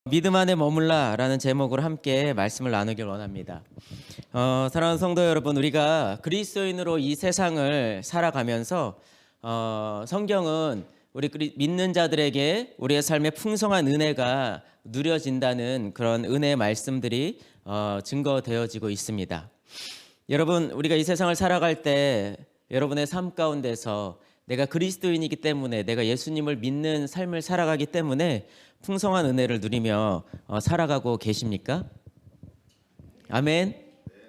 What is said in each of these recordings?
믿음 안에 머물라라는 제목으로 함께 말씀을 나누길 원합니다. 사랑하는 성도 여러분, 우리가 그리스도인으로 이 세상을 살아가면서 성경은 우리 믿는 자들에게 우리의 삶에 풍성한 은혜가 누려진다는 그런 은혜의 말씀들이 증거되어지고 있습니다. 여러분, 우리가 이 세상을 살아갈 때 여러분의 삶 가운데서 내가 그리스도인이기 때문에, 내가 예수님을 믿는 삶을 살아가기 때문에 풍성한 은혜를 누리며 살아가고 계십니까? 아멘.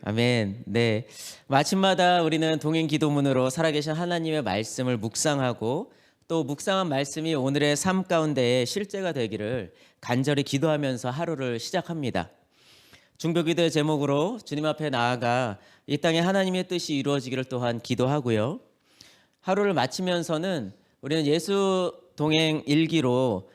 아멘. 네. 아침마다 우리는 동행 기도문으로 살아계신 하나님의 말씀을 묵상하고, 또 묵상한 말씀이 오늘의 삶 가운데에 실제가 되기를 간절히 기도하면서 하루를 시작합니다. 중보기도의 제목으로 주님 앞에 나아가 이 땅에 하나님의 뜻이 이루어지기를 또한 기도하고요. 하루를 마치면서는 우리는 예수 동행 일기로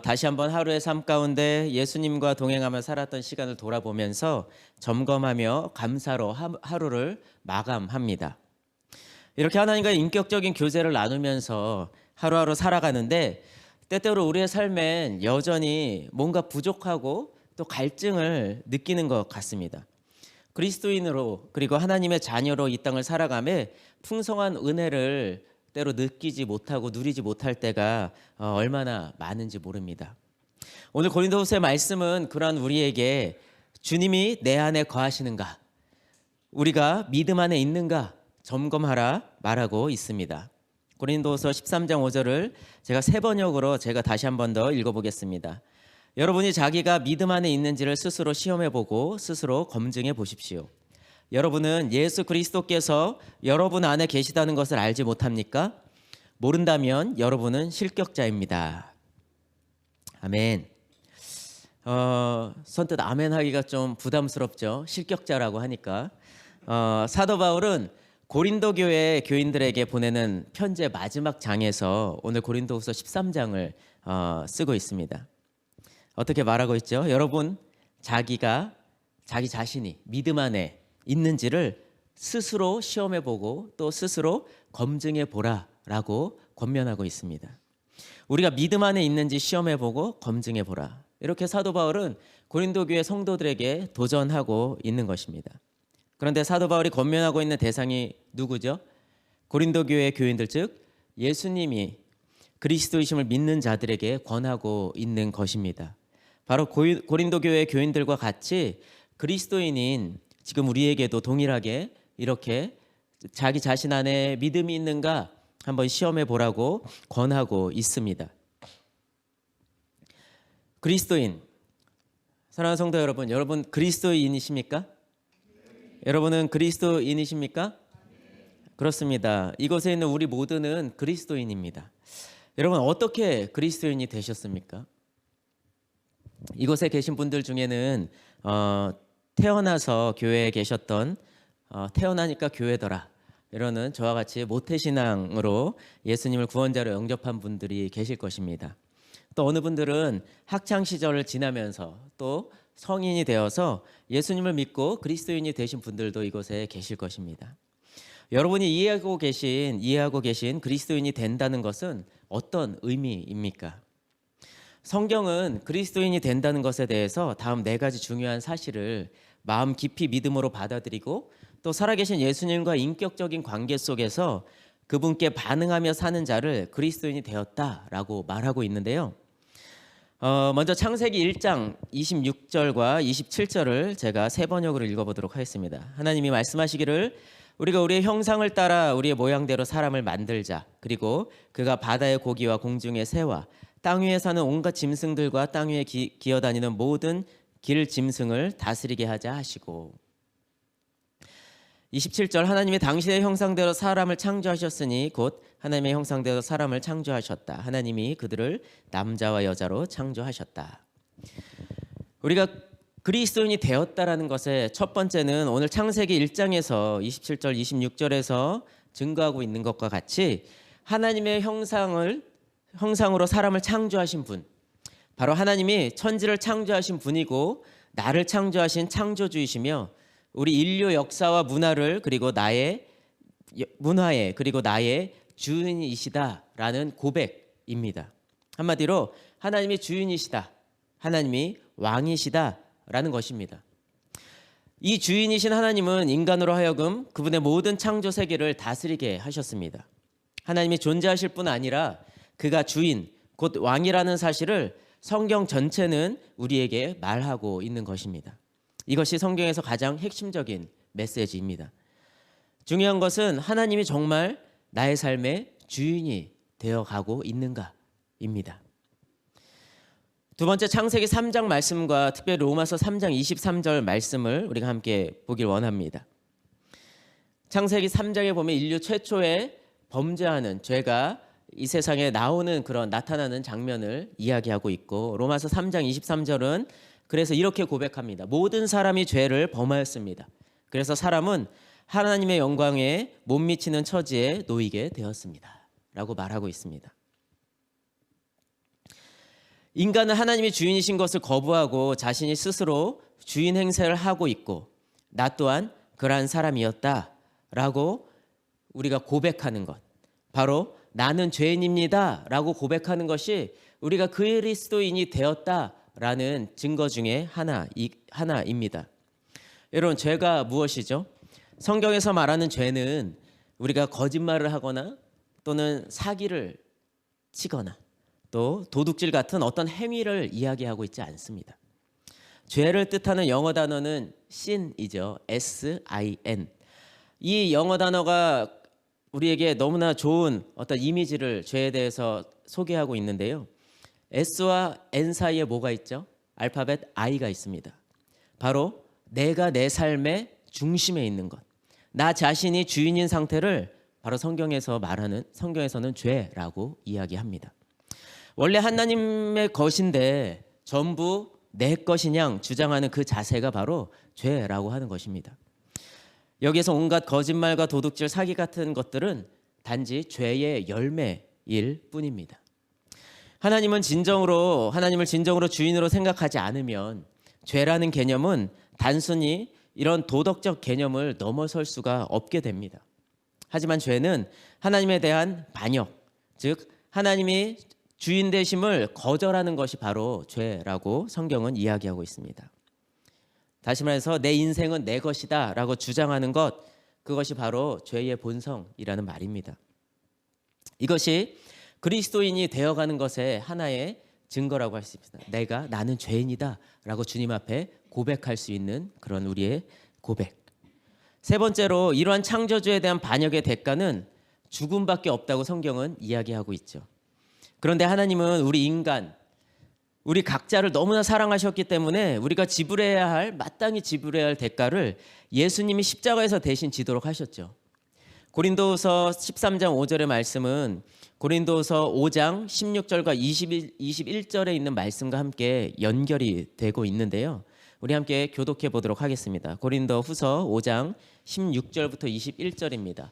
다시 한번 하루의 삶 가운데 예수님과 동행하며 살았던 시간을 돌아보면서 점검하며 감사로 하루를 마감합니다. 이렇게 하나님과의 인격적인 교제를 나누면서 하루하루 살아가는데, 때때로 우리의 삶엔 여전히 뭔가 부족하고 또 갈증을 느끼는 것 같습니다. 그리스도인으로, 그리고 하나님의 자녀로 이 땅을 살아가며 풍성한 은혜를 때로 느끼지 못하고 누리지 못할 때가 얼마나 많은지 모릅니다. 오늘 고린도후서의 말씀은 그러한 우리에게 주님이 내 안에 거하시는가, 우리가 믿음 안에 있는가 점검하라 말하고 있습니다. 고린도후서 13장 5절을 제가 새 번역으로 제가 다시 한 번 더 읽어보겠습니다. 여러분이 자기가 믿음 안에 있는지를 스스로 시험해보고 스스로 검증해 보십시오. 여러분은 예수 그리스도께서 여러분 안에 계시다는 것을 알지 못합니까? 모른다면 여러분은 실격자입니다. 아멘. 선뜻 아멘 하기가 좀 부담스럽죠. 실격자라고 하니까. 사도 바울은 고린도 교회 교인들에게 보내는 편지의 마지막 장에서 오늘 고린도후서 13장을 쓰고 있습니다. 어떻게 말하고 있죠? 여러분, 자기 자신이 믿음 안에 있는지를 스스로 시험해보고 또 스스로 검증해보라라고 권면하고 있습니다. 우리가 믿음 안에 있는지 시험해보고 검증해보라. 이렇게 사도 바울은 고린도 교회 성도들에게 도전하고 있는 것입니다. 그런데 사도 바울이 권면하고 있는 대상이 누구죠? 고린도 교회 교인들, 즉 예수님이 그리스도이심을 믿는 자들에게 권하고 있는 것입니다. 바로 고린도 교회 교인들과 같이 그리스도인인 지금 우리에게도 동일하게 이렇게 자기 자신 안에 믿음이 있는가 한번 시험해 보라고 권하고 있습니다. 그리스도인, 사랑하는 성도 여러분, 여러분 그리스도인이십니까? 여러분은 그리스도인이십니까? 그렇습니다. 이곳에 있는 우리 모두는 그리스도인입니다. 여러분, 어떻게 그리스도인이 되셨습니까? 이곳에 계신 분들 중에는 태어나서 교회에 계셨던, 태어나니까 교회더라 이러는 저와 같이 모태신앙으로 예수님을 구원자로 영접한 분들이 계실 것입니다. 또 어느 분들은 학창시절을 지나면서 또 성인이 되어서 예수님을 믿고 그리스도인이 되신 분들도 이곳에 계실 것입니다. 여러분이 이해하고 계신 그리스도인이 된다는 것은 어떤 의미입니까? 성경은 그리스도인이 된다는 것에 대해서 다음 4가지 중요한 사실을 마음 깊이 믿음으로 받아들이고 또 살아계신 예수님과 인격적인 관계 속에서 그분께 반응하며 사는 자를 그리스도인이 되었다라고 말하고 있는데요. 먼저 창세기 1장 26절과 27절을 제가 새 번역으로 읽어보도록 하겠습니다. 하나님이 말씀하시기를 우리가 우리의 형상을 따라 우리의 모양대로 사람을 만들자. 그리고 그가 바다의 고기와 공중의 새와 땅 위에 사는 온갖 짐승들과 땅 위에 기어다니는 모든 길 짐승을 다스리게 하자 하시고, 27절 하나님이 당신의 형상대로 사람을 창조하셨으니 곧 하나님의 형상대로 사람을 창조하셨다. 하나님이 그들을 남자와 여자로 창조하셨다. 우리가 그리스도인이 되었다라는 것의 첫 번째는 오늘 창세기 1장에서 27절 26절에서 증거하고 있는 것과 같이 하나님의 형상으로 사람을 창조하신 분, 바로 하나님이 천지를 창조하신 분이고 나를 창조하신 창조주이시며 우리 인류 역사와 문화를 그리고 나의 주인이시다라는 고백입니다. 한마디로 하나님이 주인이시다, 하나님이 왕이시다라는 것입니다. 이 주인이신 하나님은 인간으로 하여금 그분의 모든 창조 세계를 다스리게 하셨습니다. 하나님이 존재하실 뿐 아니라 그가 주인, 곧 왕이라는 사실을 성경 전체는 우리에게 말하고 있는 것입니다. 이것이 성경에서 가장 핵심적인 메시지입니다. 중요한 것은 하나님이 정말 나의 삶의 주인이 되어가고 있는가입니다. 두 번째, 창세기 3장 말씀과 특별히 로마서 3장 23절 말씀을 우리가 함께 보길 원합니다. 창세기 3장에 보면 인류 최초의 범죄하는 죄가 이 세상에 나타나는 장면을 이야기하고 있고, 로마서 3장 23절은 그래서 이렇게 고백합니다. 모든 사람이 죄를 범하였습니다. 그래서 사람은 하나님의 영광에 못 미치는 처지에 놓이게 되었습니다 라고 말하고 있습니다. 인간은 하나님이 주인이신 것을 거부하고 자신이 스스로 주인 행세를 하고 있고, 나 또한 그러한 사람이었다 라고 우리가 고백하는 것, 바로 나는 죄인입니다 라고 고백하는 것이 우리가 그리스도인이 되었다라는 증거 중에 하나입니다. 여러분, 죄가 무엇이죠? 성경에서 말하는 죄는 우리가 거짓말을 하거나 또는 사기를 치거나 또 도둑질 같은 어떤 행위를 이야기하고 있지 않습니다. 죄를 뜻하는 영어 단어는 sin이죠. S-I-N. 이 영어 단어가 우리에게 너무나 좋은 어떤 이미지를 죄에 대해서 소개하고 있는데요. S와 N 사이에 뭐가 있죠? 알파벳 I가 있습니다. 바로 내가 내 삶의 중심에 있는 것, 나 자신이 주인인 상태를 바로 성경에서는 죄라고 이야기합니다. 원래 하나님의 것인데 전부 내 것이냐 주장하는 그 자세가 바로 죄라고 하는 것입니다. 여기서 온갖 거짓말과 도둑질, 사기 같은 것들은 단지 죄의 열매일 뿐입니다. 하나님을 진정으로 주인으로 생각하지 않으면 죄라는 개념은 단순히 이런 도덕적 개념을 넘어설 수가 없게 됩니다. 하지만 죄는 하나님에 대한 반역, 즉 하나님이 주인 되심을 거절하는 것이 바로 죄라고 성경은 이야기하고 있습니다. 다시 말해서 내 인생은 내 것이다 라고 주장하는 것, 그것이 바로 죄의 본성이라는 말입니다. 이것이 그리스도인이 되어가는 것의 하나의 증거라고 할 수 있습니다. 나는 죄인이다 라고 주님 앞에 고백할 수 있는 그런 우리의 고백. 세 번째로, 이러한 창조주에 대한 반역의 대가는 죽음밖에 없다고 성경은 이야기하고 있죠. 그런데 하나님은 우리 각자를 너무나 사랑하셨기 때문에 우리가 마땅히 지불해야 할 대가를 예수님이 십자가에서 대신 지도록 하셨죠. 고린도후서 13장 5절의 말씀은 고린도후서 5장 16절과 21절에 있는 말씀과 함께 연결이 되고 있는데요. 우리 함께 교독해 보도록 하겠습니다. 고린도후서 5장 16절부터 21절입니다.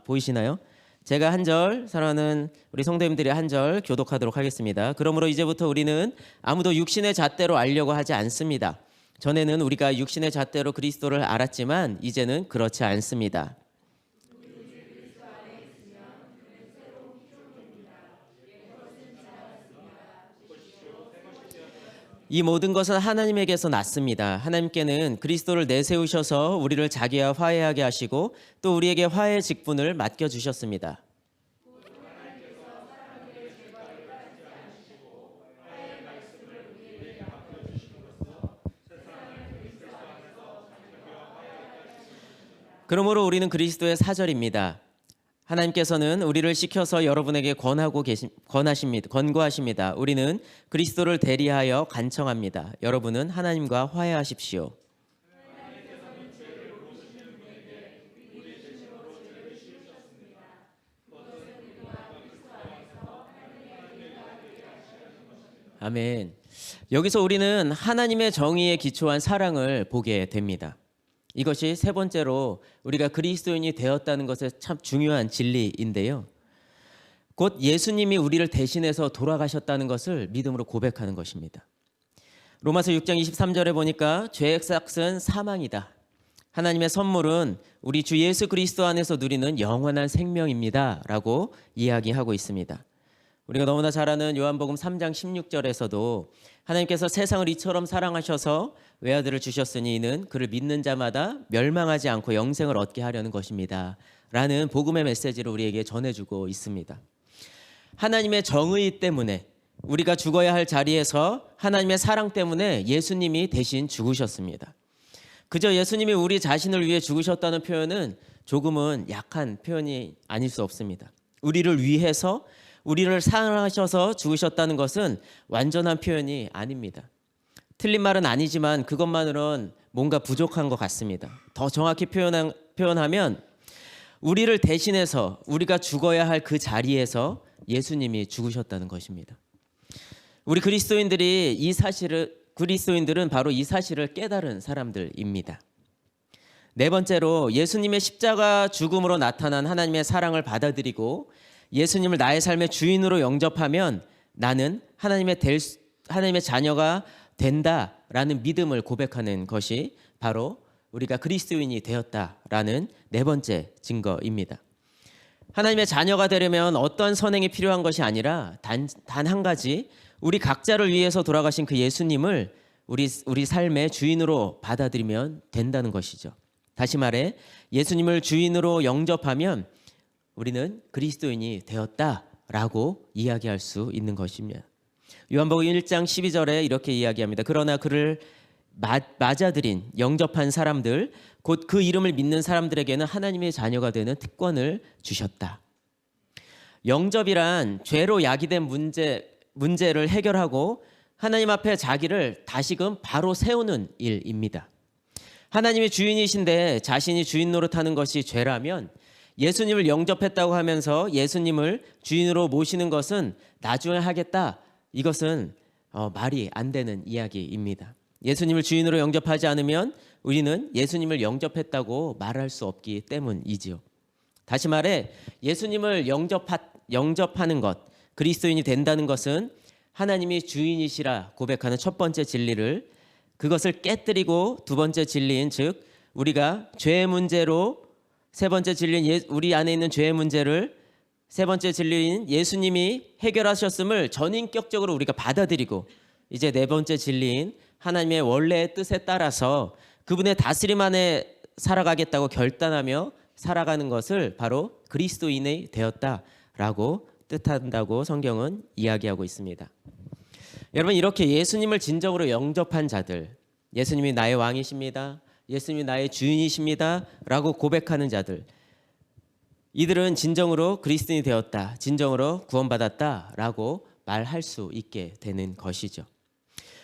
보이시나요? 제가 한 절, 사랑하는 우리 성도님들이 한 절 교독하도록 하겠습니다. 그러므로 이제부터 우리는 아무도 육신의 잣대로 알려고 하지 않습니다. 전에는 우리가 육신의 잣대로 그리스도를 알았지만 이제는 그렇지 않습니다. 이 모든 것은 하나님에게서 났습니다. 하나님께는 그리스도를 내세우셔서 우리를 자기와 화해하게 하시고 또 우리에게 화해의 직분을 맡겨주셨습니다. 그러므로 우리는 그리스도의 사절입니다. 하나님께서는 우리를 시켜서 여러분에게 권고하십니다. 우리는 그리스도를 대리하여 간청합니다. 여러분은 하나님과 화해하십시오. 아멘. 여기서 우리는 하나님의 정의에 기초한 사랑을 보게 됩니다. 이것이 세 번째로 우리가 그리스도인이 되었다는 것의 참 중요한 진리인데요. 곧 예수님이 우리를 대신해서 돌아가셨다는 것을 믿음으로 고백하는 것입니다. 로마서 6장 23절에 보니까 죄의 삭은 사망이다. 하나님의 선물은 우리 주 예수 그리스도 안에서 누리는 영원한 생명입니다 라고 이야기하고 있습니다. 우리가 너무나 잘 아는 요한복음 3장 16절에서도 하나님께서 세상을 이처럼 사랑하셔서 외아들을 주셨으니 이는 그를 믿는 자마다 멸망하지 않고 영생을 얻게 하려는 것입니다 라는 복음의 메시지를 우리에게 전해주고 있습니다. 하나님의 정의 때문에 우리가 죽어야 할 자리에서 하나님의 사랑 때문에 예수님이 대신 죽으셨습니다. 그저 예수님이 우리 자신을 위해 죽으셨다는 표현은 조금은 약한 표현이 아닐 수 없습니다. 우리를 위해서 우리를 사랑하셔서 죽으셨다는 것은 완전한 표현이 아닙니다. 틀린 말은 아니지만 그것만으로는 뭔가 부족한 것 같습니다. 더 정확히 표현하면 우리를 대신해서 우리가 죽어야 할 그 자리에서 예수님이 죽으셨다는 것입니다. 우리 그리스도인들은 바로 이 사실을 깨달은 사람들입니다. 네 번째로 예수님의 십자가 죽음으로 나타난 하나님의 사랑을 받아들이고 예수님을 나의 삶의 주인으로 영접하면 나는 하나님의 자녀가 된다라는 믿음을 고백하는 것이 바로 우리가 그리스도인이 되었다라는 네 번째 증거입니다. 하나님의 자녀가 되려면 어떤 선행이 필요한 것이 아니라 단 한 가지, 우리 각자를 위해서 돌아가신 그 예수님을 우리 삶의 주인으로 받아들이면 된다는 것이죠. 다시 말해 예수님을 주인으로 영접하면 우리는 그리스도인이 되었다라고 이야기할 수 있는 것입니다. 요한복음 1장 12절에 이렇게 이야기합니다. 그러나 그를 맞아들인 영접한 사람들 곧 그 이름을 믿는 사람들에게는 하나님의 자녀가 되는 특권을 주셨다. 영접이란 죄로 야기된 문제를 해결하고 하나님 앞에 자기를 다시금 바로 세우는 일입니다. 하나님이 주인이신데 자신이 주인 노릇하는 것이 죄라면 예수님을 영접했다고 하면서 예수님을 주인으로 모시는 것은 나중에 하겠다. 이것은 말이 안 되는 이야기입니다. 예수님을 주인으로 영접하지 않으면 우리는 예수님을 영접했다고 말할 수 없기 때문이지요. 다시 말해 예수님을 영접하는 것, 그리스도인이 된다는 것은 하나님이 주인이시라 고백하는 첫 번째 진리를 그것을 깨뜨리고 두 번째 진리인 즉 우리가 죄의 문제로 세 번째 진리인 우리 안에 있는 죄의 문제를 세 번째 진리인 예수님이 해결하셨음을 전인격적으로 우리가 받아들이고 이제 네 번째 진리인 하나님의 원래의 뜻에 따라서 그분의 다스림 안에 살아가겠다고 결단하며 살아가는 것을 바로 그리스도인이 되었다라고 뜻한다고 성경은 이야기하고 있습니다. 여러분 이렇게 예수님을 진정으로 영접한 자들, 예수님이 나의 왕이십니다. 예수님이 나의 주인이십니다. 라고 고백하는 자들, 이들은 진정으로 그리스도인이 되었다, 진정으로 구원받았다 라고 말할 수 있게 되는 것이죠.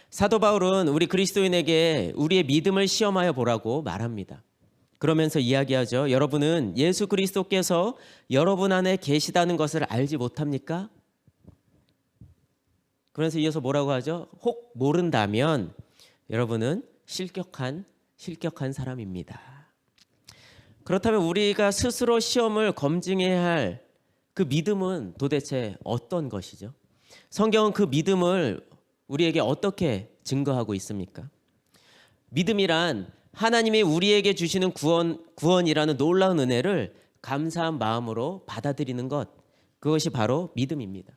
사도 바울은 우리 그리스도인에게 우리의 믿음을 시험하여 보라고 말합니다. 그러면서 이야기하죠. 여러분은 예수 그리스도께서 여러분 안에 계시다는 것을 알지 못합니까? 그래서 이어서 뭐라고 하죠? 혹 모른다면 여러분은 실격한 사람입니다. 그렇다면 우리가 스스로 시험을 검증해야 할 그 믿음은 도대체 어떤 것이죠? 성경은 그 믿음을 우리에게 어떻게 증거하고 있습니까? 믿음이란 하나님이 우리에게 주시는 구원이라는 놀라운 은혜를 감사한 마음으로 받아들이는 것, 그것이 바로 믿음입니다.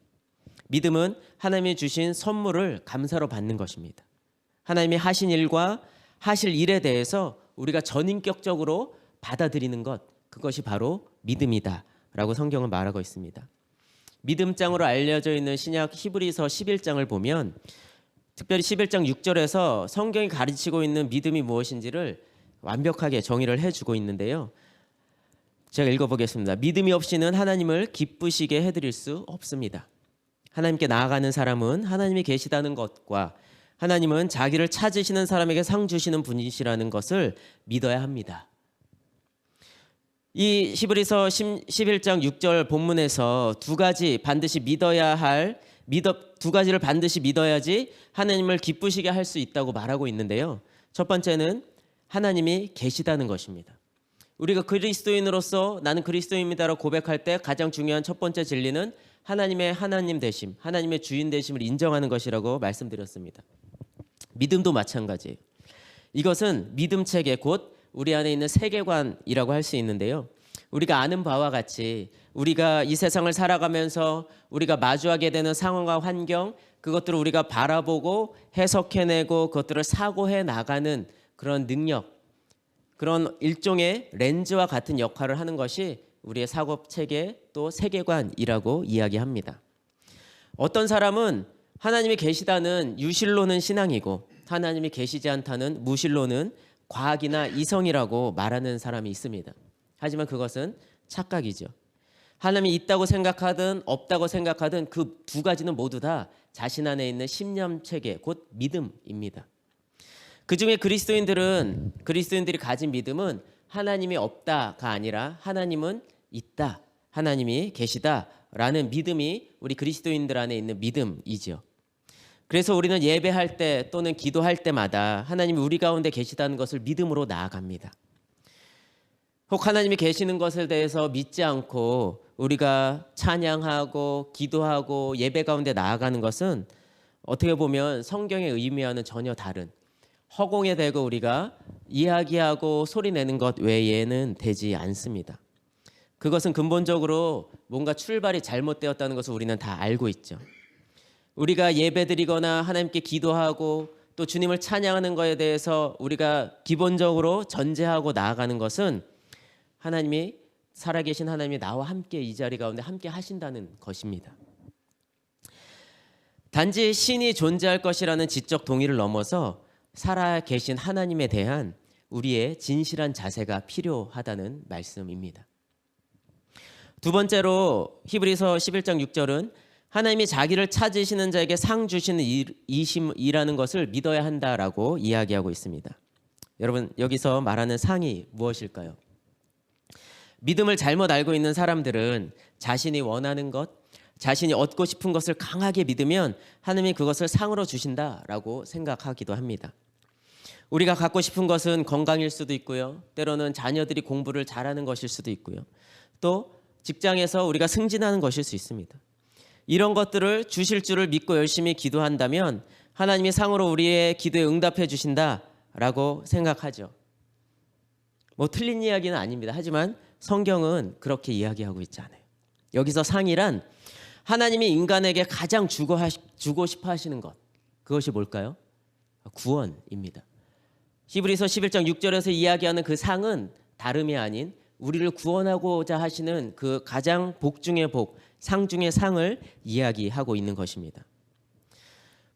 믿음은 하나님이 주신 선물을 감사로 받는 것입니다. 하나님이 하신 일과 하실 일에 대해서 우리가 전인격적으로 받아들이는 것, 그것이 바로 믿음이다 라고 성경은 말하고 있습니다. 믿음장으로 알려져 있는 신약 히브리서 11장을 보면 특별히 11장 6절에서 성경이 가르치고 있는 믿음이 무엇인지를 완벽하게 정의를 해주고 있는데요. 제가 읽어보겠습니다. 믿음이 없이는 하나님을 기쁘시게 해드릴 수 없습니다. 하나님께 나아가는 사람은 하나님이 계시다는 것과 하나님은 자기를 찾으시는 사람에게 상 주시는 분이시라는 것을 믿어야 합니다. 이 히브리서 11장 6절 본문에서 두 가지를 반드시 믿어야지 하나님을 기쁘시게 할 수 있다고 말하고 있는데요. 첫 번째는 하나님이 계시다는 것입니다. 우리가 그리스도인으로서 나는 그리스도인입니다라고 고백할 때 가장 중요한 첫 번째 진리는 하나님의 하나님 되심, 하나님의 주인 되심을 인정하는 것이라고 말씀드렸습니다. 믿음도 마찬가지예요. 이것은 믿음 체계 곧 우리 안에 있는 세계관이라고 할 수 있는데요. 우리가 아는 바와 같이 우리가 이 세상을 살아가면서 우리가 마주하게 되는 상황과 환경, 그것들을 우리가 바라보고 해석해내고 그것들을 사고해 나가는 그런 능력, 그런 일종의 렌즈와 같은 역할을 하는 것이 우리의 사고체계 또 세계관이라고 이야기합니다. 어떤 사람은 하나님이 계시다는 유실론은 신앙이고 하나님이 계시지 않다는 무실론은 과학이나 이성이라고 말하는 사람이 있습니다. 하지만 그것은 착각이죠. 하나님이 있다고 생각하든 없다고 생각하든 그 두 가지는 모두 다 자신 안에 있는 신념체계, 곧 믿음입니다. 그중에 그리스도인들이 가진 믿음은 하나님이 없다가 아니라 하나님은 있다, 하나님이 계시다라는 믿음이 우리 그리스도인들 안에 있는 믿음이죠. 그래서 우리는 예배할 때 또는 기도할 때마다 하나님이 우리 가운데 계시다는 것을 믿음으로 나아갑니다. 혹 하나님이 계시는 것에 대해서 믿지 않고 우리가 찬양하고 기도하고 예배 가운데 나아가는 것은 어떻게 보면 성경의 의미와는 전혀 다른 허공에 대고 우리가 이야기하고 소리내는 것 외에는 되지 않습니다. 그것은 근본적으로 뭔가 출발이 잘못되었다는 것을 우리는 다 알고 있죠. 우리가 예배드리거나 하나님께 기도하고 또 주님을 찬양하는 것에 대해서 우리가 기본적으로 전제하고 나아가는 것은 하나님이 살아계신 하나님이 나와 함께 이 자리 가운데 함께 하신다는 것입니다. 단지 신이 존재할 것이라는 지적 동의를 넘어서 살아계신 하나님에 대한 우리의 진실한 자세가 필요하다는 말씀입니다. 두 번째로 히브리서 11장 6절은 하나님이 자기를 찾으시는 자에게 상 주시는 이심이라는 것을 믿어야 한다라고 이야기하고 있습니다. 여러분, 여기서 말하는 상이 무엇일까요? 믿음을 잘못 알고 있는 사람들은 자신이 원하는 것, 자신이 얻고 싶은 것을 강하게 믿으면 하나님이 그것을 상으로 주신다라고 생각하기도 합니다. 우리가 갖고 싶은 것은 건강일 수도 있고요. 때로는 자녀들이 공부를 잘하는 것일 수도 있고요. 또 직장에서 우리가 승진하는 것일 수 있습니다. 이런 것들을 주실 줄을 믿고 열심히 기도한다면 하나님이 상으로 우리의 기도에 응답해 주신다라고 생각하죠. 뭐 틀린 이야기는 아닙니다. 하지만 성경은 그렇게 이야기하고 있지 않아요. 여기서 상이란 하나님이 인간에게 가장 주고 싶어 하시는 것, 그것이 뭘까요? 구원입니다. 히브리서 11장 6절에서 이야기하는 그 상은 다름이 아닌 우리를 구원하고자 하시는 그 가장 복 중의 복, 상 중의 상을 이야기하고 있는 것입니다.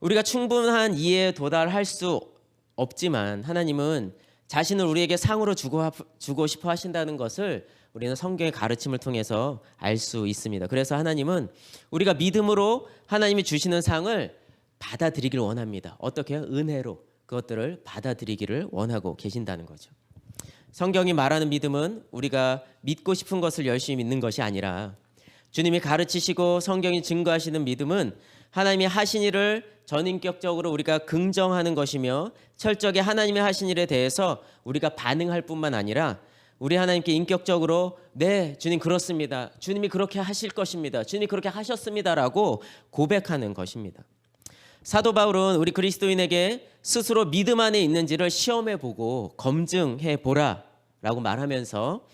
우리가 충분한 이해에 도달할 수 없지만 하나님은 자신을 우리에게 상으로 주고 싶어 하신다는 것을 우리는 성경의 가르침을 통해서 알 수 있습니다. 그래서 하나님은 우리가 믿음으로 하나님이 주시는 상을 받아들이기를 원합니다. 어떻게 해요? 은혜로 그것들을 받아들이기를 원하고 계신다는 거죠. 성경이 말하는 믿음은 우리가 믿고 싶은 것을 열심히 믿는 것이 아니라 주님이 가르치시고 성경이 증거하시는 믿음은 하나님이 하신 일을 전인격적으로 우리가 긍정하는 것이며 철저하게 하나님의 하신 일에 대해서 우리가 반응할 뿐만 아니라 우리 하나님께 인격적으로 네, 주님 그렇습니다. 주님이 그렇게 하실 것입니다. 주님이 그렇게 하셨습니다라고 고백하는 것입니다. 사도 바울은 우리 그리스도인에게 스스로 믿음 안에 있는지를 시험해보고 검증해보라라고 말하면서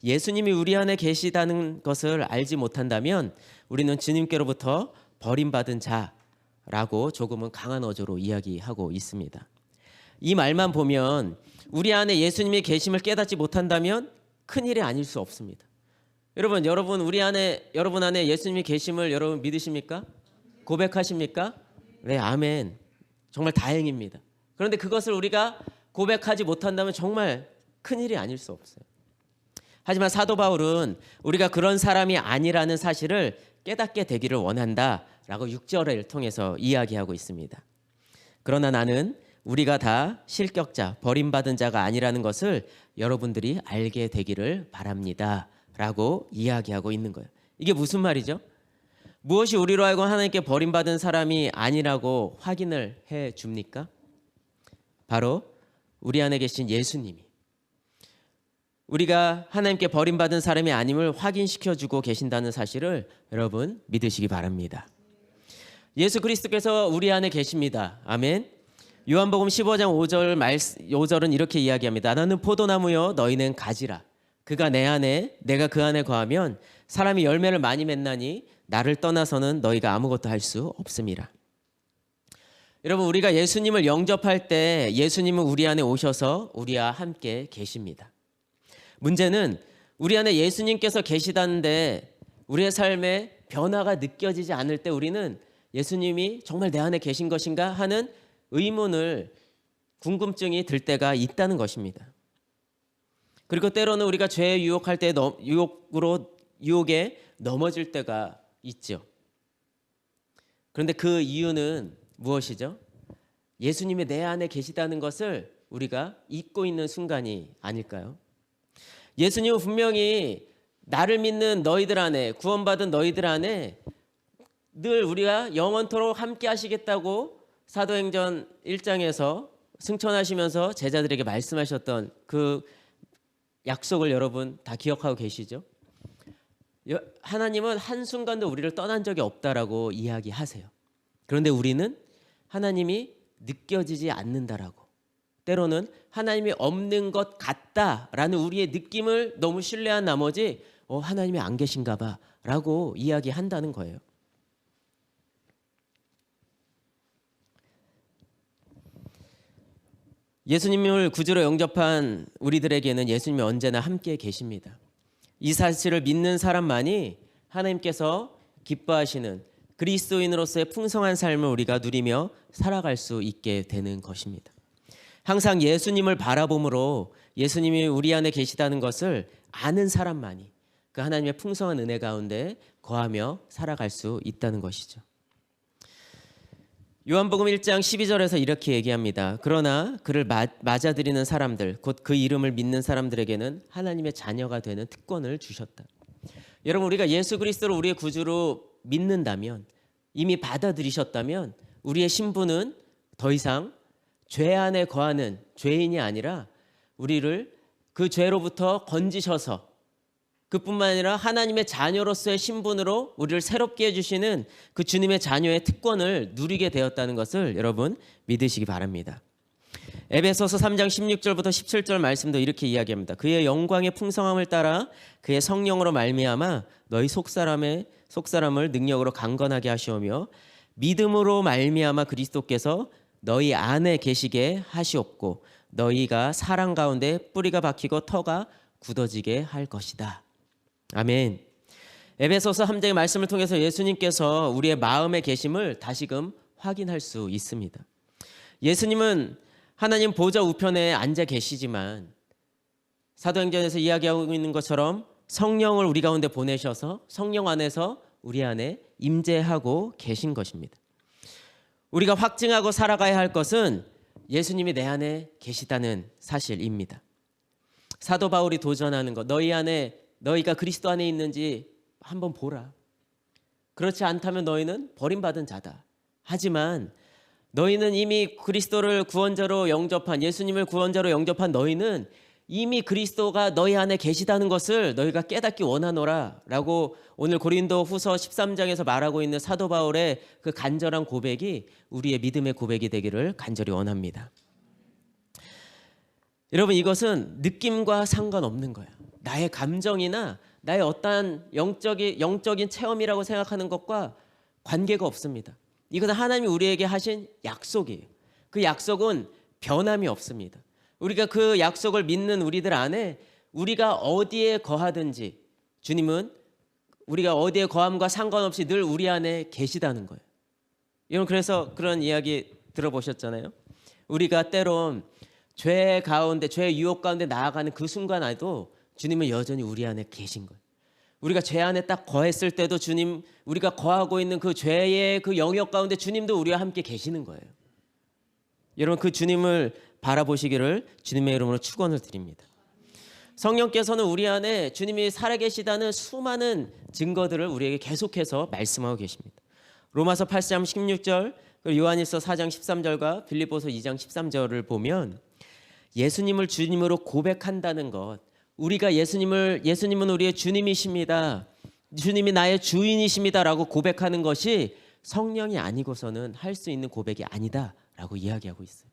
예수님이 우리 안에 계시다는 것을 알지 못한다면 우리는 주님께로부터 버림받은 자라고 조금은 강한 어조로 이야기하고 있습니다. 이 말만 보면 우리 안에 예수님이 계심을 깨닫지 못한다면 큰일이 아닐 수 없습니다. 여러분 여러분 안에 예수님이 계심을 여러분 믿으십니까? 고백하십니까? 네, 아멘. 정말 다행입니다. 그런데 그것을 우리가 고백하지 못한다면 정말 큰일이 아닐 수 없어요. 하지만 사도 바울은 우리가 그런 사람이 아니라는 사실을 깨닫게 되기를 원한다라고 6절을 통해서 이야기하고 있습니다. 그러나 나는 우리가 다 실격자, 버림받은 자가 아니라는 것을 여러분들이 알게 되기를 바랍니다 라고 이야기하고 있는 거예요. 이게 무슨 말이죠? 무엇이 우리로 하여금 하나님께 버림받은 사람이 아니라고 확인을 해 줍니까? 바로 우리 안에 계신 예수님이 우리가 하나님께 버림받은 사람이 아님을 확인시켜주고 계신다는 사실을 여러분 믿으시기 바랍니다. 예수 그리스도께서 우리 안에 계십니다. 아멘. 요한복음 15장 5절은 이렇게 이야기합니다. 나는 포도나무요 너희는 가지라. 그가 내 안에 내가 그 안에 거하면 사람이 열매를 많이 맺나니 나를 떠나서는 너희가 아무것도 할 수 없음이라. 여러분, 우리가 예수님을 영접할 때 예수님은 우리 안에 오셔서 우리와 함께 계십니다. 문제는 우리 안에 예수님께서 계시다는데 우리의 삶에 변화가 느껴지지 않을 때 우리는 예수님이 정말 내 안에 계신 것인가 하는 의문을, 궁금증이 들 때가 있다는 것입니다. 그리고 때로는 우리가 죄에 유혹할 때 유혹에 넘어질 때가 있죠. 그런데 그 이유는 무엇이죠? 예수님이 내 안에 계시다는 것을 우리가 잊고 있는 순간이 아닐까요? 예수님은 분명히 나를 믿는 너희들 안에, 구원받은 너희들 안에 늘 우리가 영원토록 함께 하시겠다고 사도행전 1장에서 승천하시면서 제자들에게 말씀하셨던 그 약속을 여러분 다 기억하고 계시죠? 하나님은 한순간도 우리를 떠난 적이 없다라고 이야기하세요. 그런데 우리는 하나님이 느껴지지 않는다라고, 때로는 하나님이 없는 것 같다라는 우리의 느낌을 너무 신뢰한 나머지 하나님이 안 계신가 봐 라고 이야기한다는 거예요. 예수님을 구주로 영접한 우리들에게는 예수님이 언제나 함께 계십니다. 이 사실을 믿는 사람만이 하나님께서 기뻐하시는 그리스도인으로서의 풍성한 삶을 우리가 누리며 살아갈 수 있게 되는 것입니다. 항상 예수님을 바라봄으로 예수님이 우리 안에 계시다는 것을 아는 사람만이 그 하나님의 풍성한 은혜 가운데 거하며 살아갈 수 있다는 것이죠. 요한복음 1장 12절에서 이렇게 얘기합니다. 그러나 그를 맞아들이는 사람들, 곧 그 이름을 믿는 사람들에게는 하나님의 자녀가 되는 특권을 주셨다. 여러분, 우리가 예수 그리스도를 우리의 구주로 믿는다면, 이미 받아들이셨다면 우리의 신분은 더 이상 죄 안에 거하는 죄인이 아니라 우리를 그 죄로부터 건지셔서, 그뿐만 아니라 하나님의 자녀로서의 신분으로 우리를 새롭게 해주시는 그 주님의 자녀의 특권을 누리게 되었다는 것을 여러분 믿으시기 바랍니다. 에베소서 3장 16절부터 17절 말씀도 이렇게 이야기합니다. 그의 영광의 풍성함을 따라 그의 성령으로 말미암아 너희 속사람을 능력으로 강건하게 하시오며 믿음으로 말미암아 그리스도께서 너희 안에 계시게 하시옵고 너희가 사랑 가운데 뿌리가 박히고 터가 굳어지게 할 것이다. 아멘. 에베소서 3장의 말씀을 통해서 예수님께서 우리의 마음에 계심을 다시금 확인할 수 있습니다. 예수님은 하나님 보좌 우편에 앉아 계시지만 사도행전에서 이야기하고 있는 것처럼 성령을 우리 가운데 보내셔서 성령 안에서 우리 안에 임재하고 계신 것입니다. 우리가 확증하고 살아가야 할 것은 예수님이 내 안에 계시다는 사실입니다. 사도 바울이 도전하는 것, 너희가 그리스도 안에 있는지 한번 보라. 그렇지 않다면 너희는 버림받은 자다. 하지만 너희는 이미 그리스도를 구원자로 영접한, 예수님을 구원자로 영접한 너희는 이미 그리스도가 너희 안에 계시다는 것을 너희가 깨닫기 원하노라 라고 오늘 고린도 후서 13장에서 말하고 있는 사도 바울의 그 간절한 고백이 우리의 믿음의 고백이 되기를 간절히 원합니다. 여러분, 이것은 느낌과 상관없는 거예요. 나의 감정이나 나의 어떠한 영적인 체험이라고 생각하는 것과 관계가 없습니다. 이것은 하나님이 우리에게 하신 약속이에요. 그 약속은 변함이 없습니다. 우리가 그 약속을 믿는 우리들 안에 우리가 어디에 거하든지 주님은 우리가 어디에 거함과 상관없이 늘 우리 안에 계시다는 거예요. 여러분, 그래서 그런 이야기 들어보셨잖아요. 우리가 때론 죄 가운데, 죄의 유혹 가운데 나아가는 그 순간에도 주님은 여전히 우리 안에 계신 거예요. 우리가 죄 안에 딱 거했을 때도 주님, 우리가 거하고 있는 그 죄의 그 영역 가운데 주님도 우리와 함께 계시는 거예요. 여러분, 그 주님을 바라보시기를 주님의 이름으로 축원을 드립니다. 성령께서는 우리 안에 주님이 살아계시다는 수많은 증거들을 우리에게 계속해서 말씀하고 계십니다. 로마서 8장 16절, 그리고 요한일서 4장 13절과 빌립보서 2장 13절을 보면 예수님을 주님으로 고백한다는 것, 우리가 예수님은 우리의 주님이십니다, 주님이 나의 주인이십니다라고 고백하는 것이 성령이 아니고서는 할 수 있는 고백이 아니다라고 이야기하고 있어요.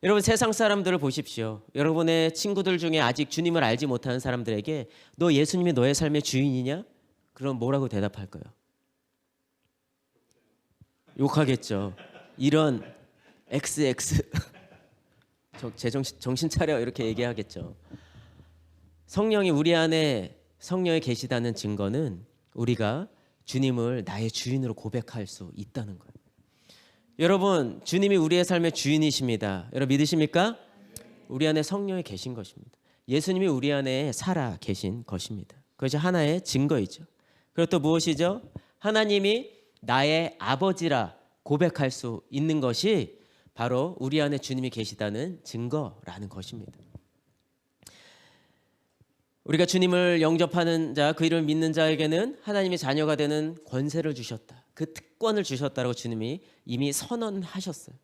여러분 세상 사람들을 보십시오. 여러분의 친구들 중에 아직 주님을 알지 못하는 사람들에게 너 예수님이 너의 삶의 주인이냐? 그럼 뭐라고 대답할까요? 욕하겠죠. 이런 XX 제 정신 차려 이렇게 얘기하겠죠. 성령이 우리 안에 성령이 계시다는 증거는 우리가 주님을 나의 주인으로 고백할 수 있다는 거예요. 여러분 주님이 우리의 삶의 주인이십니다. 여러분 믿으십니까? 우리 안에 성령이 계신 것입니다. 예수님이 우리 안에 살아 계신 것입니다. 그것이 하나의 증거이죠. 그리고 또 무엇이죠? 하나님이 나의 아버지라 고백할 수 있는 것이 바로 우리 안에 주님이 계시다는 증거라는 것입니다. 우리가 주님을 영접하는 자, 그 이름을 믿는 자에게는 하나님의 자녀가 되는 권세를 주셨다. 그 특권을 주셨다고 주님이 이미 선언하셨어요.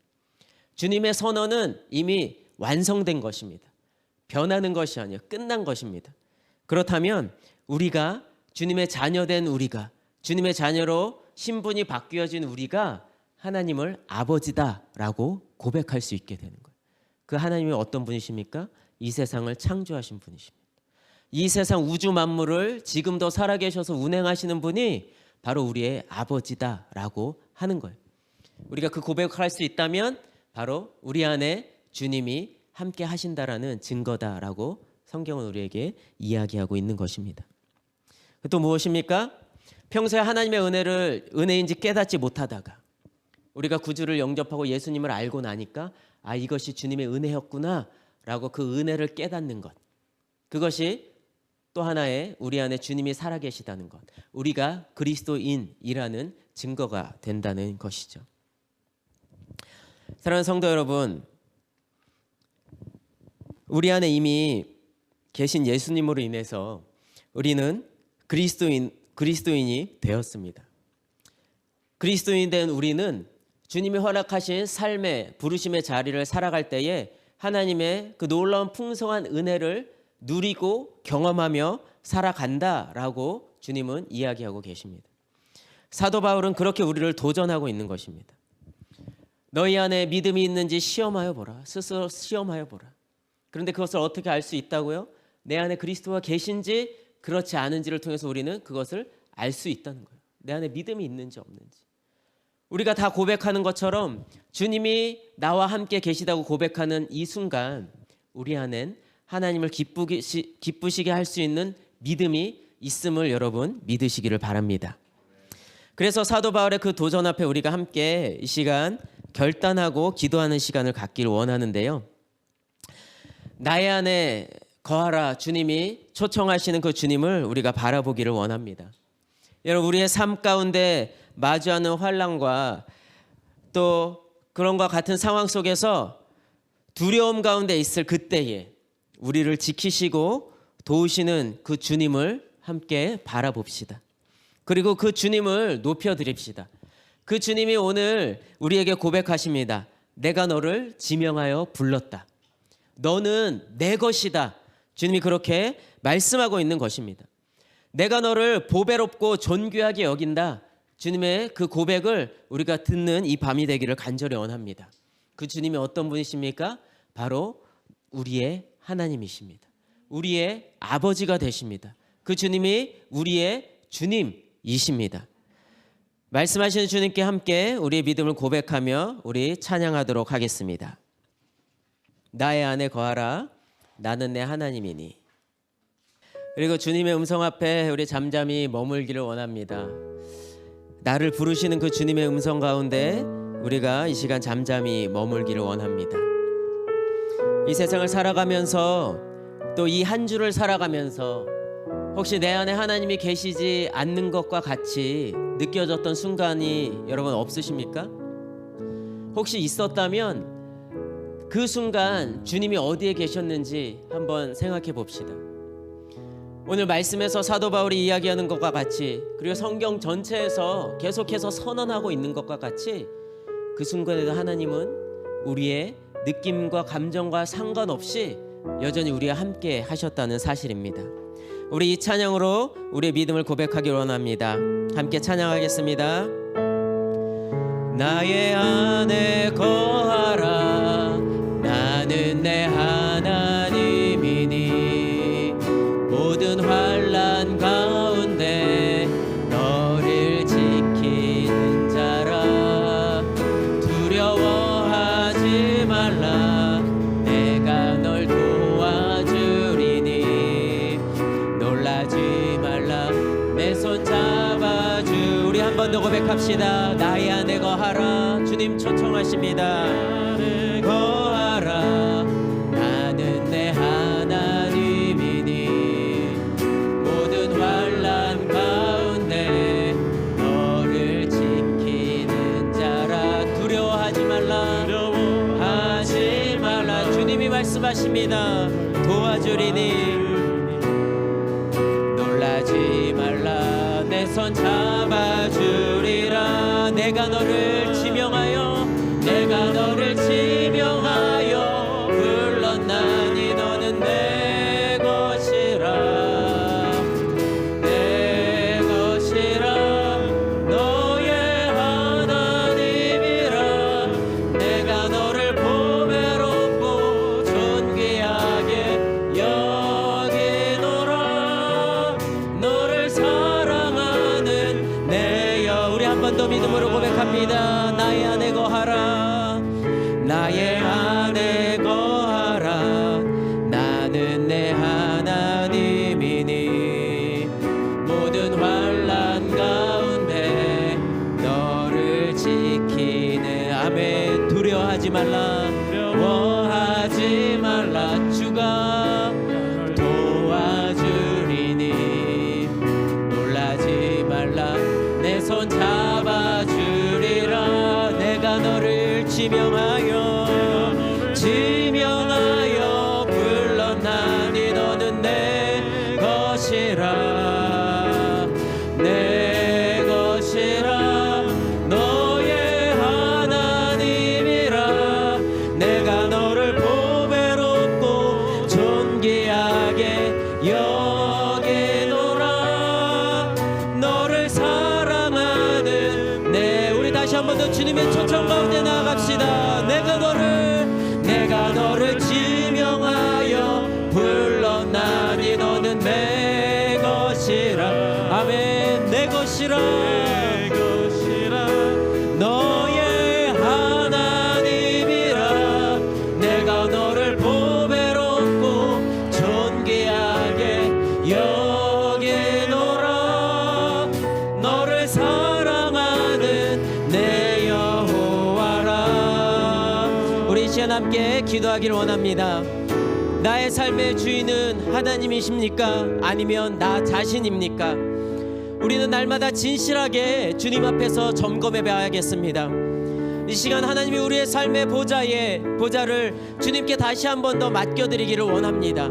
주님의 선언은 이미 완성된 것입니다. 변하는 것이 아니라 끝난 것입니다. 그렇다면 우리가 주님의 자녀된 우리가 주님의 자녀로 신분이 바뀌어진 우리가 하나님을 아버지다라고 고백할 수 있게 되는 거예요. 그 하나님이 어떤 분이십니까? 이 세상을 창조하신 분이십니다. 이 세상 우주 만물을 지금도 살아계셔서 운행하시는 분이 바로 우리의 아버지다라고 하는 거예요. 우리가 그 고백을 할 수 있다면 바로 우리 안에 주님이 함께 하신다라는 증거다라고 성경은 우리에게 이야기하고 있는 것입니다. 또 무엇입니까? 평소에 하나님의 은혜인지 깨닫지 못하다가 우리가 구주를 영접하고 예수님을 알고 나니까 아 이것이 주님의 은혜였구나 라고 그 은혜를 깨닫는 것, 그것이 또 하나의 우리 안에 주님이 살아계시다는 것, 우리가 그리스도인이라는 증거가 된다는 것이죠. 사랑하는 성도 여러분, 우리 안에 이미 계신 예수님으로 인해서 우리는 그리스도인이 되었습니다. 그리스도인이 된 우리는 주님이 허락하신 삶의 부르심의 자리를 살아갈 때에 하나님의 그 놀라운 풍성한 은혜를 누리고 경험하며 살아간다라고 주님은 이야기하고 계십니다. 사도 바울은 그렇게 우리를 도전하고 있는 것입니다. 너희 안에 믿음이 있는지 시험하여 보라. 스스로 시험하여 보라. 그런데 그것을 어떻게 알 수 있다고요? 내 안에 그리스도가 계신지 그렇지 않은지를 통해서 우리는 그것을 알 수 있다는 거예요. 내 안에 믿음이 있는지 없는지. 우리가 다 고백하는 것처럼 주님이 나와 함께 계시다고 고백하는 이 순간 우리 안엔 하나님을 기쁘시게 할 수 있는 믿음이 있음을 여러분 믿으시기를 바랍니다. 그래서 사도 바울의 그 도전 앞에 우리가 함께 이 시간 결단하고 기도하는 시간을 갖기를 원하는데요. 나의 안에 거하라 주님이 초청하시는 그 주님을 우리가 바라보기를 원합니다. 여러분 우리의 삶 가운데 마주하는 환난과 또 그런 것 같은 상황 속에서 두려움 가운데 있을 그때에 우리를 지키시고 도우시는 그 주님을 함께 바라봅시다. 그리고 그 주님을 높여드립시다. 그 주님이 오늘 우리에게 고백하십니다. 내가 너를 지명하여 불렀다. 너는 내 것이다. 주님이 그렇게 말씀하고 있는 것입니다. 내가 너를 보배롭고 존귀하게 여긴다. 주님의 그 고백을 우리가 듣는 이 밤이 되기를 간절히 원합니다. 그 주님이 어떤 분이십니까? 바로 우리의 하나님이십니다. 우리의 아버지가 되십니다. 그 주님이 우리의 주님이십니다. 말씀하시는 주님께 함께 우리의 믿음을 고백하며 우리 찬양하도록 하겠습니다. 나의 안에 거하라. 나는 내 하나님이니. 그리고 주님의 음성 앞에 우리 잠잠히 머물기를 원합니다. 나를 부르시는 그 주님의 음성 가운데 우리가 이 시간 잠잠히 머물기를 원합니다. 이 세상을 살아가면서 또 이 한 주를 살아가면서 혹시 내 안에 하나님이 계시지 않는 것과 같이 느껴졌던 순간이 여러분 없으십니까? 혹시 있었다면 그 순간 주님이 어디에 계셨는지 한번 생각해 봅시다. 오늘 말씀에서 사도 바울이 이야기하는 것과 같이 그리고 성경 전체에서 계속해서 선언하고 있는 것과 같이 그 순간에도 하나님은 우리의 느낌과 감정과 상관없이 여전히 우리와 함께 하셨다는 사실입니다. 우리 이 찬양으로 우리의 믿음을 고백하기 원합니다. 함께 찬양하겠습니다. 나의 안에 거하라. 나는 내 하나님이니 모든 환난 가운데 너를 지키는 자라. 두려워하지 말라. 내가 널 도와주리니 놀라지 말라. 내 손 잡아주리. 한 번 더 고백합시다. 나의 안에 거하라. 주님 초청하십니다. 거하라. 나는 내 하나님이니 모든 환난 가운데 너를 지키는 자라. 두려워하지 말라. 두려워하지 말라. 주님이 말씀하십니다. 도와주리니 놀라지 말라. 내 손 잡아주리라. 내가 너를 지명하여 내가 너를 지명하여 불렀나니 너는 내 것이라. 내 것이라. 너의 하나님이라. 내가 너를 보배롭고 존귀하게 여기노라. 너를 사랑하는 내 여. 우리 한 번 더 믿음으로 고백합니다. 나의 안에 거하라. 나의 안에 거하라. 나는 내 하나님이니 모든 환난 가운데 너를 지키네. 아멘. 두려워하지 말라. 두려워하지 말라. 주가 도와주리니 놀라지 말라. 내 손 잡아주리라. 내가 너를 지명하여 불렀나니 너는 내 것이라. 내 것이라. 너의 하나님이라. 내가 너를 보배롭고 존귀하게 여기노라. 너를 사랑하는 내. 우리 다시 한 번 더 주님의 초청 가운데 나아갑시다. 내가 너를 지명하여 불렀나니 너는 내 것이라. 아멘. 내 것이라. 너의 하나님이라. 내가 너를 보배롭고 존귀하게 여기노라. 너를 사랑하는 내 여호와라. 우리 이 시간 함께 기도하기를 원합니다. 나의 삶의 주인은 하나님이십니까? 아니면 나 자신입니까? 우리는 날마다 진실하게 주님 앞에서 점검해 봐야겠습니다. 이 시간 하나님이 우리의 삶의 보좌를 주님께 다시 한 번 더 맡겨드리기를 원합니다.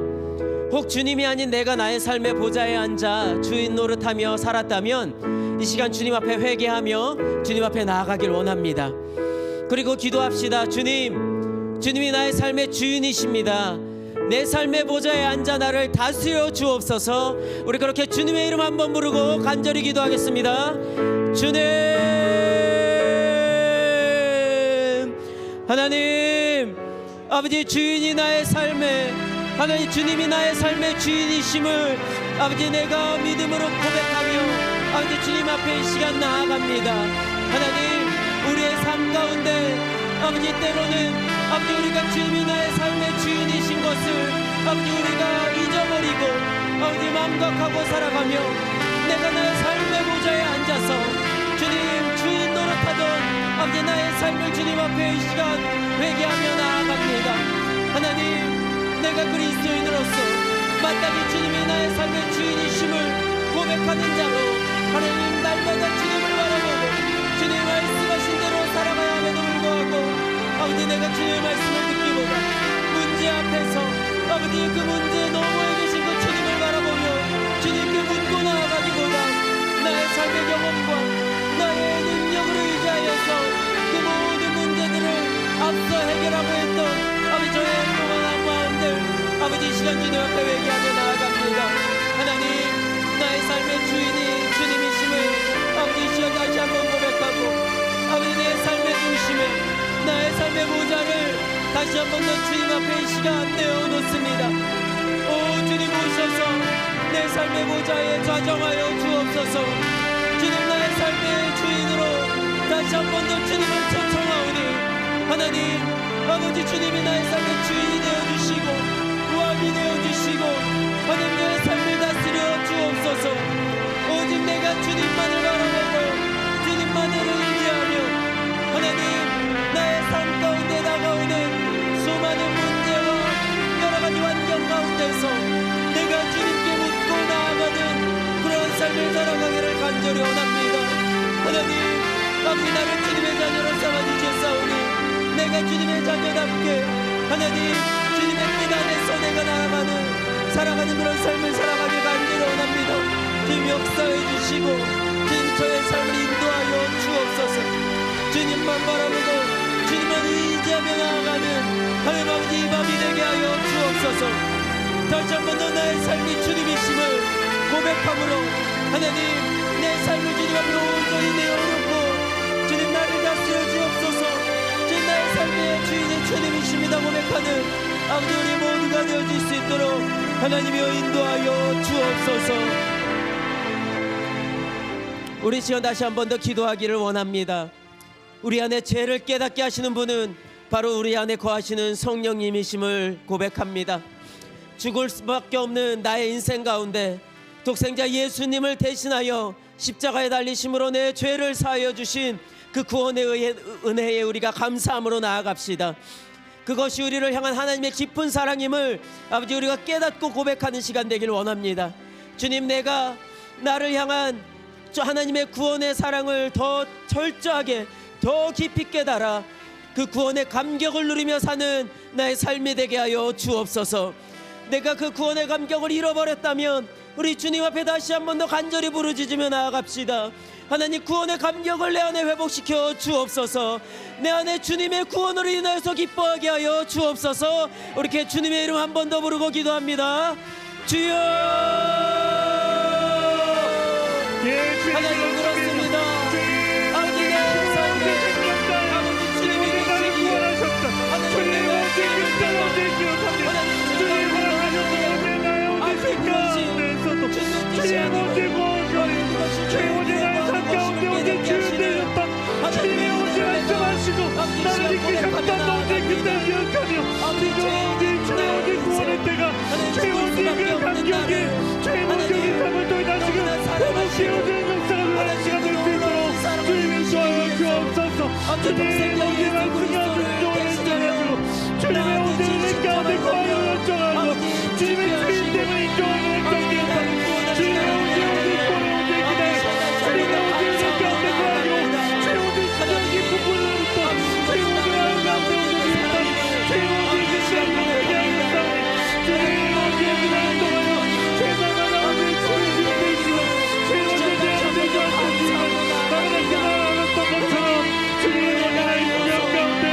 혹 주님이 아닌 내가 나의 삶의 보좌에 앉아 주인 노릇하며 살았다면 이 시간 주님 앞에 회개하며 주님 앞에 나아가길 원합니다. 그리고 기도합시다. 주님이 나의 삶의 주인이십니다. 내 삶의 보좌에 앉아 나를 다스려 주옵소서. 우리 그렇게 주님의 이름 한번 부르고 간절히 기도하겠습니다. 주님, 하나님, 아버지, 주인이 나의 삶의, 하나님, 주님이 나의 삶의 주인이심을 아버지 내가 믿음으로 고백하며 아버지 주님 앞에 이 시간 나아갑니다. 하나님, 우리의 삶 가운데 아버지 때로는 아버지 우리가 주님이 나의 삶의 주인이신 것을 아버지 우리가 잊어버리고 아버지 망각하고 살아가며 내가 나의 삶의 보좌에 앉아서 주님 주인 노릇하던 아버지 나의 삶을 주님 앞에 이 시간 회개하며 나아갑니다. 하나님, 내가 그리스도인으로서 마땅히 주님이 나의 삶의 주인이심을 고백하는 자로 하나님 날마다 주님을 바라보고 주님의 말씀하신 대로 살아가야 함에도 불구하고 아버지 내가 주님의 말씀을 듣기보다 문제 앞에서 아버지 그 문제 너머에 계신 그 주님을 바라보며 주님께 묻고 나아가기보다 나의 삶의 경험과 나의 능력으로 의지하여서 그 모든 문제들을 앞서 해결하고 했던 아버지 저의 행동한 마음들 아버지 이 시간 주님 앞에 회개하며 나아갑니다. 하나님, 나의 삶의 주인이 주님이심을 아버지 이 시간 다시 한번 고백하고 아버지 내 삶의 중심에 나의 삶의 보좌를 다시 한 번 더 주님 앞에 시간 내어놓습니다. 오 주님 오셔서 내 삶의 보좌에 좌정하여 주옵소서. 주님 나의 삶의 주인으로 다시 한 번 더 주님을 초청하오니 하나님 아버지 주님이 나의 삶의 주인이 되어주시고 왕이 되어주시고 하나님 내 삶을 다스려 주옵소서. 오직 내가 주님만을 바라보고 주님만을 의지하며 하나님 나의 삶 가운데 다가오는 수많은 문제와 여러가지 환경 가운데서 내가 주님께 묻고 나아가는 그런 삶을 살아가기를 간절히 원합니다. 하나님 아버지 나를 주님의 자녀로 삼아주셨사오니 내가 주님의 자녀답게 하나님 주님의 뜻 안에서 내가 나아가는 살아가는 그런 삶을 살아가길 간절히 원합니다. 주님 역사해 주시고 주님 저의 삶을 인도하여 주옵소서. 주님만 바라보고 주님만 의지하며 나아가는 하나님 아버지 이 밤이 되게 하여 주옵소서. 다시 한 번 더 나의 삶이 주님이심을 고백함으로 하나님 내 삶을 주님 앞으로 온전히 내어놓고 주님 나를 다스려 주옵소서. 주님 나의 삶의 주인이 주님이십니다 고백하는 아버지 우리 모두가 되어질 수 있도록 하나님이여 인도하여 주옵소서. 우리 시간 다시 한 번 더 기도하기를 원합니다. 우리 안에 죄를 깨닫게 하시는 분은 바로 우리 안에 거하시는 성령님이심을 고백합니다. 죽을 수밖에 없는 나의 인생 가운데 독생자 예수님을 대신하여 십자가에 달리심으로 내 죄를 사하여 주신 그 구원의 은혜에 우리가 감사함으로 나아갑시다. 그것이 우리를 향한 하나님의 깊은 사랑임을 아버지 우리가 깨닫고 고백하는 시간 되길 원합니다. 주님 내가 나를 향한 하나님의 구원의 사랑을 더 철저하게 더 깊이 깨달아 그 구원의 감격을 누리며 사는 나의 삶이 되게 하여 주옵소서. 내가 그 구원의 감격을 잃어버렸다면 우리 주님 앞에 다시 한 번 더 간절히 부르짖으며 나아갑시다. 하나님 구원의 감격을 내 안에 회복시켜 주옵소서. 내 안에 주님의 구원으로 인하여서 기뻐하게 하여 주옵소서. 우리 주님의 이름 한 번 더 부르고 기도합니다. 주여 하나님 그렇습니다. 아버지 내 삶에 아버지 주님이 계시기에 하나님 내가 주님을 따라 하나님 주님을 아버지 그것이 주님 뜻이 아니고 주님의 나의 삶 가운데 오직 주님 되었다. 주님의 오직 말씀하시고 나를 이끄셨던 너의 그때 기억하며 오직 주의 오직 구원의 때가 주의 오직 그 감격이 주의 오직 삶을 통해 다시금 회복시 오는 역사가 누리는 시간 될 수 있도록 주님의 수하여 주옵소서. 주님의 오직 말씀과 순종을 인정하고 주님의 오직 내 가운데 거하여 연정하고 주님의 주인 때문에 인정하는 행동되었다. 주님의 오직 구원의 오직 그대 주님의 오직 내 가운데 거하고 주의 오직 사랑 깊은 분으로부터 주의 오직 마음 가운데 오직이었다. 주의 오직 그 시간 보내게 하는 사람이 주님의 오직 그날 동하여 세상을 나오는 주의 주님 되시고 주의 오직 내 앞에 주하신 주님 나를 그날 알았던 것처럼 주님의 오직 나의 인격 가운데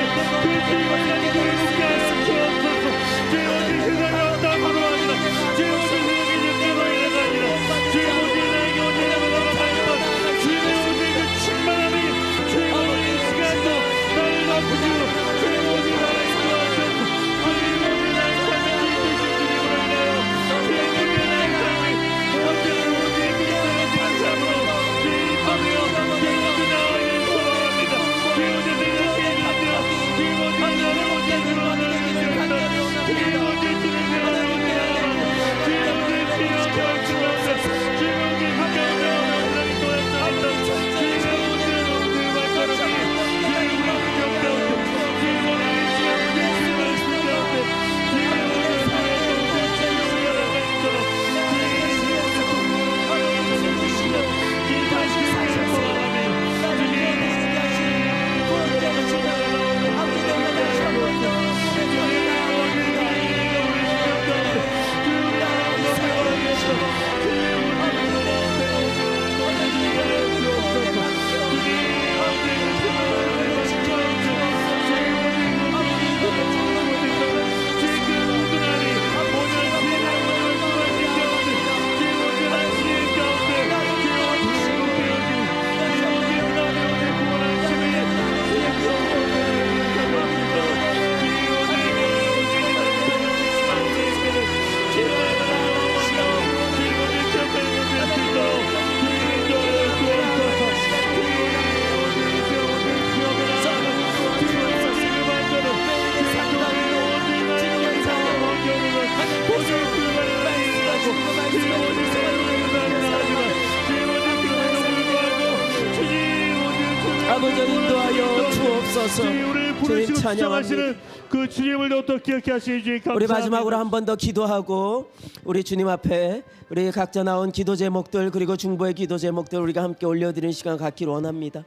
아버지 인도하여 주옵소서. 우리 주님 부르시고 찬양합니다. 추정하시는 그 주님을 더욱더 기억해 하시니 주님 감사합니다. 우리 마지막으로 한 번 더 기도하고 우리 주님 앞에 우리 각자 나온 기도 제목들 그리고 중보의 기도 제목들 우리가 함께 올려드리는 시간 갖기를 원합니다.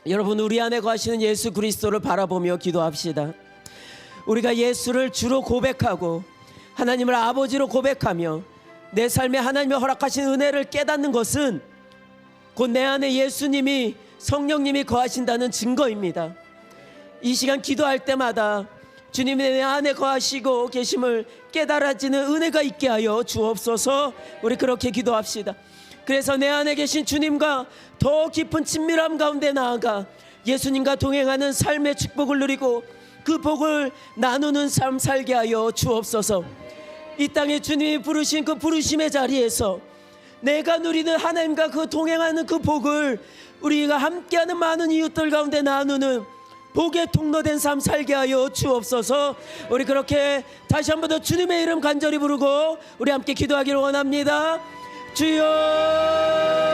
여러분, 우리 안에 거하시는 예수 그리스도를 바라보며 기도합시다. 우리가 예수를 주로 고백하고 하나님을 아버지로 고백하며 내 삶에 하나님이 허락하신 은혜를 깨닫는 것은 곧 내 안에 예수님이 성령님이 거하신다는 증거입니다. 이 시간 기도할 때마다 주님이 내 안에 거하시고 계심을 깨달아지는 은혜가 있게 하여 주옵소서. 우리 그렇게 기도합시다. 그래서 내 안에 계신 주님과 더 깊은 친밀함 가운데 나아가 예수님과 동행하는 삶의 축복을 누리고 그 복을 나누는 삶 살게 하여 주옵소서. 이 땅에 주님이 부르신 그 부르심의 자리에서 내가 누리는 하나님과 그 동행하는 그 복을 우리가 함께하는 많은 이웃들 가운데 나누는 복의 통로된 삶 살게 하여 주옵소서. 우리 그렇게 다시 한 번 더 주님의 이름 간절히 부르고 우리 함께 기도하기를 원합니다. 주여